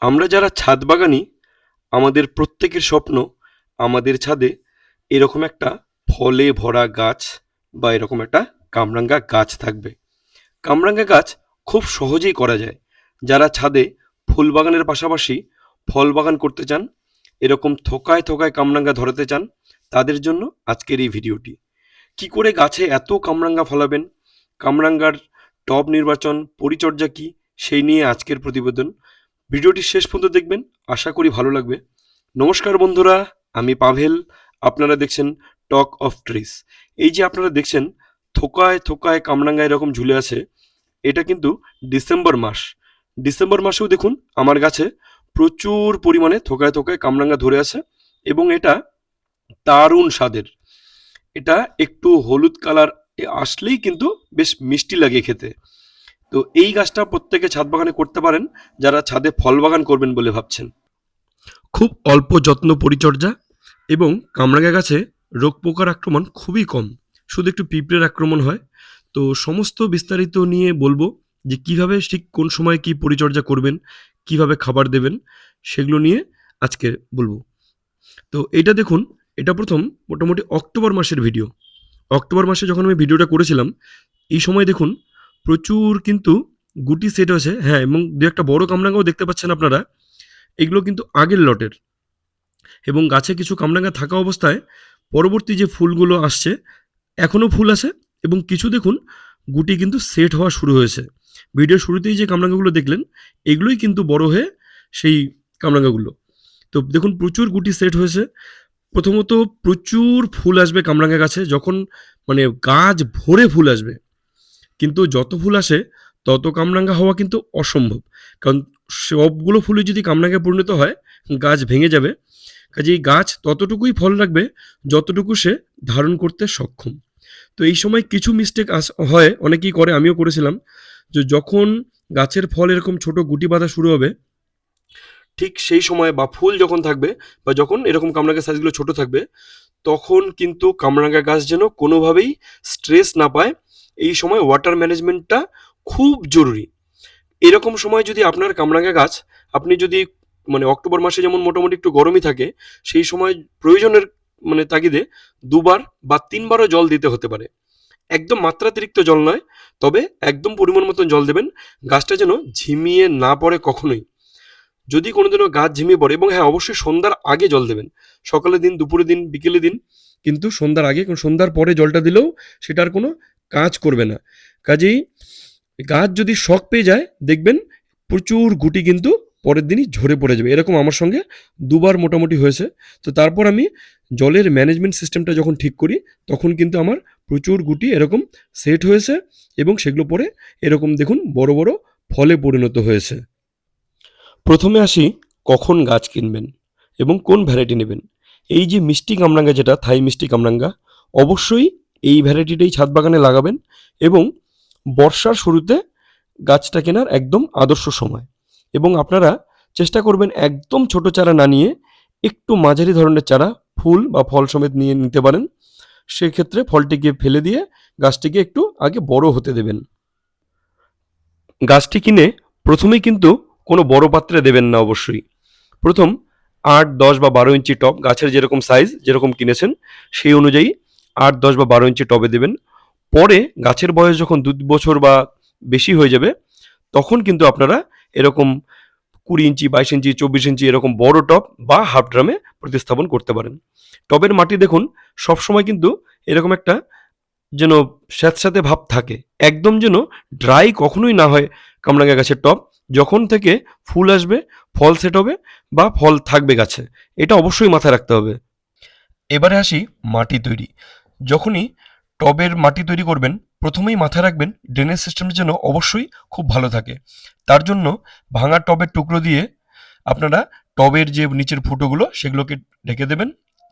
আমরা যারা ছাদ বাগানি আমাদের প্রত্যেকের স্বপ্ন আমাদের ছাদে এরকম একটা ফলে ভরা গাছ বা এরকম একটা কামরাঙ্গা গাছ থাকবে। কামরাঙ্গা গাছ খুব সহজেই করা যায়। যারা ছাদে ফুল বাগানের পাশাপাশি ফল বাগান করতে চান, এরকম থোকায় থোকায় কামরাঙ্গা ধরাতে চান, তাদের জন্য আজকের এই ভিডিওটি। কি করে গাছে এত কামরাঙ্গা ফলাবেন, কামরাঙ্গার টব নির্বাচন, পরিচর্যা কি, সেই নিয়ে আজকের প্রতিবেদন। ভিডিওটি শেষ পর্যন্ত দেখবেন, আশা করি ভালো লাগবে। নমস্কার বন্ধুরা, আমি পাভেল। আপনারা দেখছেন টক অফ ট্রিস। এই যে আপনারা দেখছেন থোকায় থোকায় কামরাঙ্গা এরকম ঝুলে আছে, এটা কিন্তু ডিসেম্বর মাস। ডিসেম্বর মাসেও দেখুন আমার গাছে প্রচুর পরিমাণে থোকায় থোকায় কামরাঙ্গা ধরে আছে এবং এটা দারুণ স্বাদের। এটা একটু হলুদ কালার আসলেই কিন্তু বেশ মিষ্টি লাগে খেতে। তো এই গাছটা প্রত্যেকে ছাদ বাগানে করতে পারেন যারা ছাদে ফল বাগান করবেন বলে ভাবছেন। খুব অল্প যত্ন পরিচর্যা এবং কামরাঙ্গা গাছে রোগ পোকার আক্রমণ খুবই কম, শুধু একটু পিঁপড়ের আক্রমণ হয়। তো সমস্ত বিস্তারিত নিয়ে বলবো যে কিভাবে ঠিক কোন সময় কি পরিচর্যা করবেন, কিভাবে খাবার দেবেন, সেগুলো নিয়ে আজকে বলবো। তো এটা দেখুন, এটা প্রথম মোটামুটি অক্টোবর মাসের ভিডিও। অক্টোবর মাসে যখন আমি ভিডিওটা করেছিলাম, এই সময় দেখুন প্রচুর কিন্তু গুটি সেট হয়েছে, হ্যাঁ, এবং দু একটা বড় কামরাঙ্গাও দেখতে পাচ্ছেন আপনারা। এগুলো কিন্তু আগের লটের, এবং গাছে কিছু কামরাঙ্গা থাকা অবস্থায় পরবর্তী যে ফুলগুলো আসছে এখনও ফুল আছে, এবং কিছু দেখুন গুটি কিন্তু সেট হওয়া শুরু হয়েছে। ভিডিওর শুরুতেই যে কামরাঙ্গাগুলো দেখলেন এগুলোই কিন্তু বড় হয়ে সেই কামরাঙ্গাগুলো। তো দেখুন প্রচুর গুটি সেট হয়েছে। প্রথমত প্রচুর ফুল আসবে কামরাঙ্গা গাছে যখন, মানে গাছ ভরে ফুল আসবে। কিন্তু যত ফুল আসে তত কামরাঙ্গা হওয়া কিন্তু অসম্ভব, কারণ সবগুলো ফুলই যদি কামরাঙ্গায় পরিণত হয় গাছ ভেঙে যাবে। কাজেই গাছ ততটুকুই ফল রাখবে যতটুকু সে ধারণ করতে সক্ষম। তো এই সময় কিছু মিস্টেক হয়, অনেকেই করে, আমিও করেছিলাম, যে যখন গাছের ফল এরকম ছোট গুটি বাঁধা শুরু হবে ঠিক সেই সময়, বা ফুল যখন থাকবে বা যখন এরকম কামরাঙ্গা সাইজগুলো ছোট থাকবে, তখন কিন্তু কামরাঙ্গা গাছ যেন কোনোভাবেই স্ট্রেস না পায়। এই সময় ওয়াটার ম্যানেজমেন্টটা খুব জরুরি। এরকম সময় যদি আপনার কামরাঙ্গা গাছ, আপনি যদি মানে অক্টোবর মাসে যেমন মোটামুটি একটু গরমই থাকে, সেই সময় প্রয়োজনের মানে তাগিদে দুবার বা তিনবারও জল দিতে হতে পারে। একদম মাত্রাতিরিক্ত জল নয়, তবে একদম পরিমাণ মতন জল দেবেন। গাছটা যেন ঝিমিয়ে না পড়ে কখনোই। যদি কোনোদিনও গাছ ঝিমিয়ে পড়ে, এবং হ্যাঁ অবশ্যই সন্ধ্যার আগে জল দেবেন। সকালে দিন, দুপুরে দিন, বিকেলে দিন, কিন্তু সন্ধ্যার আগে, কারণ সন্ধ্যার পরে জলটা দিলেও সেটার কোনো কাজ করবে না। কাজেই গাছ যদি শক পেয়ে যায় দেখবেন প্রচুর গুটি কিন্তু পরের দিনই ঝরে পড়ে যাবে। এরকম আমার সঙ্গে দুবার মোটামুটি হয়েছে। তো তারপর আমি জলের ম্যানেজমেন্ট সিস্টেমটা যখন ঠিক করি তখন কিন্তু আমার প্রচুর গুটি এরকম সেট হয়েছে, এবং সেগুলো পরে এরকম দেখুন বড় বড় ফলে পরিণত হয়েছে। প্রথমে আসি কখন গাছ কিনবেন এবং কোন ভ্যারাইটি নেবেন। এই যে মিষ্টি কামরাঙ্গা, যেটা থাই মিষ্টি কামরাঙ্গা, অবশ্যই এই ভ্যারাইটিটাই ছাদ বাগানে লাগাবেন, এবং বর্ষার শুরুতে গাছটা কেনার একদম আদর্শ সময়। এবং আপনারা চেষ্টা করবেন একদম ছোট চারা না নিয়ে একটু মাঝারি ধরনের চারা ফুল বা ফল সমেত নিয়ে নিতে পারেন। সেক্ষেত্রে ফলটিকে ফেলে দিয়ে গাছটিকে একটু আগে বড় হতে দেবেন। গাছটি কিনে প্রথমেই কিন্তু কোনো বড় পাত্রে দেবেন না অবশ্যই। প্রথম 8, 10 বা 12 ইঞ্চি টব, গাছের যেরকম সাইজ যেরকম কিনেছেন সেই অনুযায়ী 8, 10 বা 12 ইঞ্চি টবে দেবেন। পরে গাছের বয়স যখন 2 বছর বা বেশি হয়ে যাবে তখন কিন্তু আপনারা এরকম 20 ইঞ্চি, 22 ইঞ্চি, 24 ইঞ্চি এরকম বড় টব বা হাফ ড্রামে প্রতিস্থাপন করতে পারেন। টবের মাটি দেখুন সবসময় কিন্তু এরকম একটা যেন স্যাঁতস্যাঁতে ভাব থাকে, একদম যেন ড্রাই কখনোই না হয় কামরাঙ্গা গাছের টব। যখন থেকে ফুল আসবে, ফল সেট হবে বা ফল থাকবে গাছে, এটা অবশ্যই মাথায় রাখতে হবে। এবারে আসি মাটি তৈরি। যখনই টবের মাটি তৈরি করবেন প্রথমেই মাথায় রাখবেন ড্রেনেজ সিস্টেমটা যেন অবশ্যই খুব ভালো থাকে। তার জন্য ভাঙা টবের টুকরো দিয়ে আপনারা টবের যে নিচের ফুটোগুলো সেগুলোকে ঢেকে দেবেন।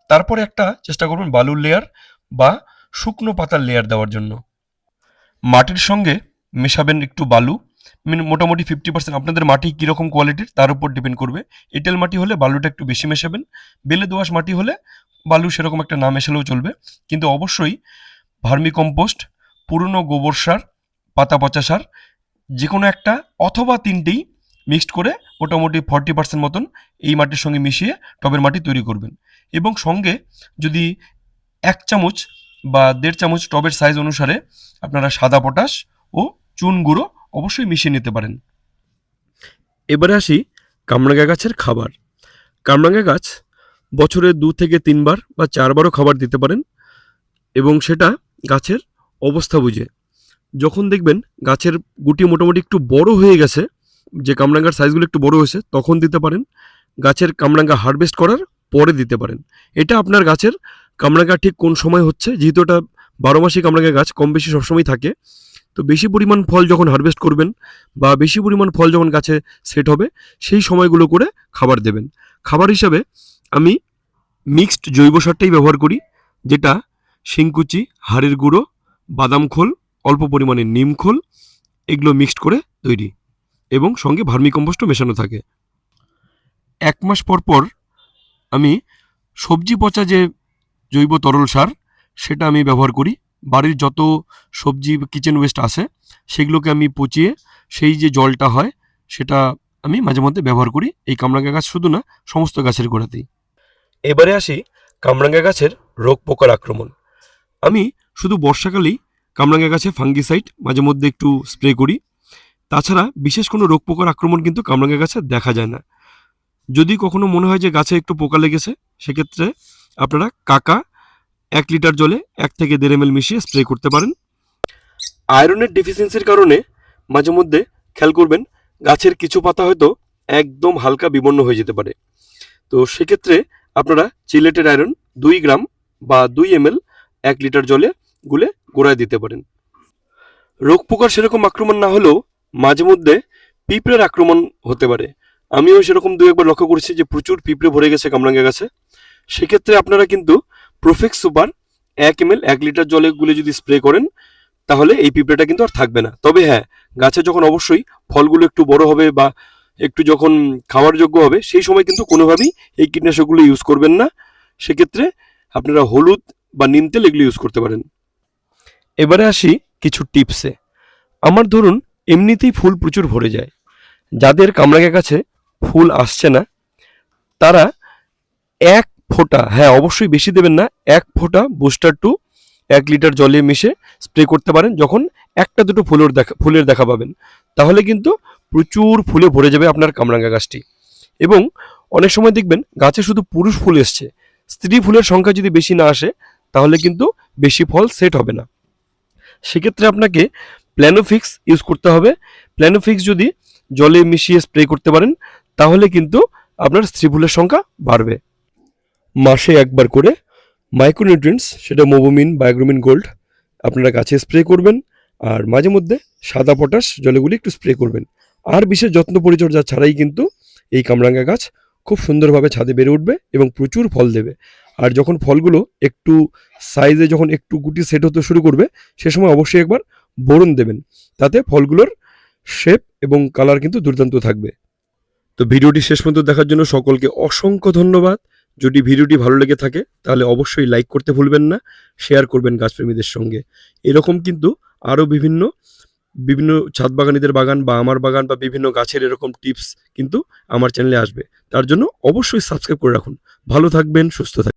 তারপরে একটা চেষ্টা করবেন বালুর লেয়ার বা শুকনো পাতার লেয়ার দেওয়ার জন্য। মাটির সঙ্গে মেশাবেন একটু বালু, মোটামুটি 50%। আপনাদের মাটি কীরকম কোয়ালিটির তার উপর ডিপেন্ড করবে। এঁটেল মাটি হলে বালুটা একটু বেশি মেশাবেন, বেলে দোআঁশ মাটি হলে বালু সেরকম একটা না মেশালেও চলবে। কিন্তু অবশ্যই ভার্মি কম্পোস্ট, পুরনো গোবর সার, পাতা পচা সার, যে কোনো একটা অথবা তিনটেই মিক্সড করে মোটামুটি 40% মতন এই মাটির সঙ্গে মিশিয়ে টবের মাটি তৈরি করবেন। এবং সঙ্গে যদি 1 চামচ বা 1.5 চামচ টবের সাইজ অনুসারে আপনারা সাদা পটাশ ও চুন গুঁড়ো অবশ্যই মিশিয়ে নিতে পারেন। এবারে আসি কামরাঙা গাছের খাবার। কামরাঙা গাছ বছরে 2 থেকে 3 বার বা 4 বারও খাবার দিতে পারেন, এবং সেটা গাছের অবস্থা বুঝে। যখন দেখবেন গাছের গুটি মোটামুটি একটু বড় হয়ে গেছে, যে কামরাঙ্গার সাইজগুলো একটু বড় হয়েছে, তখন দিতে পারেন। গাছের কামরাঙ্গা হারভেস্ট করার পরে দিতে পারেন। এটা আপনার গাছের কামরাঙ্গা ঠিক কোন সময় হচ্ছে, যেহেতু এটা 12 মাসই কামরাঙ্গা গাছ কম বেশি সবসময় থাকে, তো বেশি পরিমাণ ফল যখন হারভেস্ট করবেন বা বেশি পরিমাণ ফল যখন গাছে সেট হবে, সেই সময়গুলো করে খাবার দেবেন। খাবার হিসাবে আমি মিক্সড জৈব সারটাই ব্যবহার করি, যেটা শিংকুচি, হাড়ের গুঁড়ো, বাদাম খোল, অল্প পরিমাণে নিম খোল, এগুলো মিক্সড করে তৈরি, এবং সঙ্গে ভার্মি কম্পোস্টও মেশানো থাকে। 1 মাস পর পর আমি সবজি পচা যে জৈব তরল সার, সেটা আমি ব্যবহার করি। বাড়ির যত সবজি কিচেন ওয়েস্ট আসে সেগুলোকে আমি পচিয়ে সেই যে জলটা হয় সেটা আমি মাঝে মধ্যে ব্যবহার করি, এই কামরাঙ্গা গাছ শুধু না, সমস্ত গাছের গোড়াতেই। এবারে আসি কামরাঙ্গা গাছের রোগ পোকার আক্রমণ। আমি শুধু বর্ষাকালেই কামরাঙ্গা গাছে ফাঙ্গিসাইড মাঝে মধ্যে একটু স্প্রে করি। তাছাড়া বিশেষ কোনো রোগ পোকার আক্রমণ কিন্তু কামরাঙ্গা গাছে দেখা যায় না। যদি কখনো মনে হয় যে গাছে একটু পোকা লেগেছে, সেক্ষেত্রে আপনারা কাকা 1 লিটার জলে 1 থেকে 1.5 ml মিশিয়ে স্প্রে করতে পারেন। আয়রনের ডেফিসিয়েন্সির কারণে মাঝে মধ্যে খেয়াল করবেন গাছের কিছু পাতা হয়তো একদম হালকা বিবর্ণ হয়ে যেতে পারে। তো সেক্ষেত্রে আপনারা চিলেটেড আয়রন 2 গ্রাম বা 2 ml 1 লিটার জলে গুলে গোড়ায় দিতে পারেন। রোগ পোকার সেরকম আক্রমণ না হলেও মাঝে মধ্যে পিঁপড়ের আক্রমণ হতে পারে। আমিও সেরকম 2-1 বার লক্ষ্য করেছি যে প্রচুর পিঁপড়ে ভরে গেছে কামরাঙ্গা গাছে। সেক্ষেত্রে আপনারা কিন্তু প্রোফেক্স সুপার 1 ml 1 লিটার জলে গুলে যদি স্প্রে করেন, তাহলে এই পিঁপড়েটা কিন্তু আর থাকবে না। তবে হ্যাঁ, গাছে যখন অবশ্যই ফলগুলো একটু বড় হবে বা একটু যখন খাওয়ার যোগ্য হবে, সেই সময় কিন্তু কোনোভাবেই এই কীটনাশকগুলো ইউজ করবেন না। সেক্ষেত্রে আপনারা হলুদ বা নিম তেল এগুলো ইউজ করতে পারেন। এবারে আসি কিছু টিপসে। আমার ধরুন এমনিতেই ফুল প্রচুর ভরে যায়, যাদের কামরাঙ্গা গাছে ফুল আসছে না, তারা 1 ফোঁটা, হ্যাঁ অবশ্যই বেশি দেবেন না, 1 ফোঁটা বুস্টার 2 1 লিটার জলে মিশে স্প্রে করতে পারেন যখন 1-2 ফুলের দেখা পাবেন। তাহলে কিন্তু প্রচুর ফুলে ভরে যাবে আপনার কামরাঙ্গা গাছটি। এবং অনেক সময় দেখবেন গাছে শুধু পুরুষ ফুল এসছে, স্ত্রী ফুলের সংখ্যা যদি বেশি না আসে, তাহলে কিন্তু বেশি ফল সেট হবে না। সেক্ষেত্রে আপনাকে প্ল্যানোফিক্স ইউজ করতে হবে। প্ল্যানোফিক্স যদি জলে মিশিয়ে স্প্রে করতে পারেন, তাহলে কিন্তু আপনার স্ত্রী ফুলের সংখ্যা বাড়বে। মাসে 1 বার করে মাইক্রোনিউট্রিয়েন্টস, সেটা মোবোমিন, বায়োগ্রোমিন গোল্ড আপনারা গাছে স্প্রে করবেন, আর মাঝে মধ্যে সাদা পটাশ জলেগুলি একটু স্প্রে করবেন। আর বিশেষ যত্ন পরিচর্যা ছাড়াই কিন্তু এই কামরাঙ্গা গাছ খুব সুন্দরভাবে ছাদে বেড়ে উঠবে এবং প্রচুর ফল দেবে। আর যখন ফলগুলো একটু সাইজে, যখন একটু গুটি সেট হতে শুরু করবে, সে সময় অবশ্যই একবার বোরন দেবেন, তাতে ফলগুলোর শেপ এবং কালার কিন্তু দুর্দান্ত থাকবে। তো ভিডিওটি শেষ পর্যন্ত দেখার জন্য সকলকে অসংখ্য ধন্যবাদ। যদি ভিডিওটি ভালো লেগে থাকে তাহলে অবশ্যই লাইক করতে ভুলবেন না, শেয়ার করবেন গাছপ্রেমীদের সঙ্গে। এরকম কিন্তু আরও বিভিন্ন ছাদ বাগানীদের বাগান বা আমার বাগান বা বিভিন্ন গাছের এরকম টিপস কিন্তু আমার চ্যানেলে আসবে। তার জন্য অবশ্যই সাবস্ক্রাইব করে রাখুন। ভালো থাকবেন, সুস্থ থাকবেন।